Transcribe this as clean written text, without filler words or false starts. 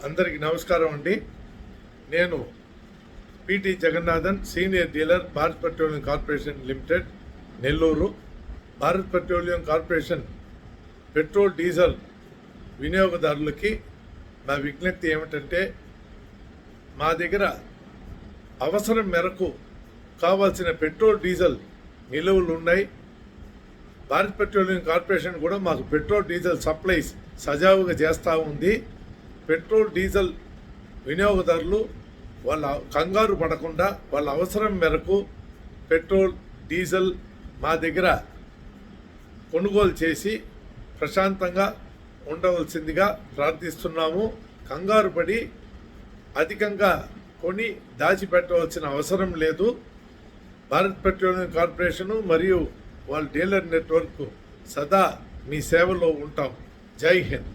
అందరికీ నమస్కారం అండి. నేను PT Jagannathan, senior dealer, Bharat petroleum corporation limited, Nellore. Bharat petroleum corporation petrol diesel వినియోగదారులకి నా విజ్ఞప్తి ఏమిటంటే, మా దగ్గర అవసరం మేరకు కావాల్సిన పెట్రోల్ డీజిల్ నిలువలు ఉన్నాయి. భారత్ పెట్రోలియం కార్పొరేషన్ కూడా మాకు పెట్రోల్ డీజిల్ సప్లైస్ సజావుగా చేస్తూ ఉంది. పెట్రోల్ డీజిల్ వినియోగదారులు వాళ్ళ కంగారు పడకుండా వాళ్ళ అవసరం మేరకు పెట్రోల్ డీజిల్ మా దగ్గర కొనుగోలు చేసి ప్రశాంతంగా ఉండవలసిందిగా ప్రార్థిస్తున్నాము. కంగారు పడి అధికంగా కొని దాచిపెట్టవలసిన అవసరం లేదు. భారత్ పెట్రోలియం కార్పొరేషను మరియు వాళ్ళ డీలర్ నెట్వర్క్ సదా మీ సేవలో ఉంటాం. జై హింద్.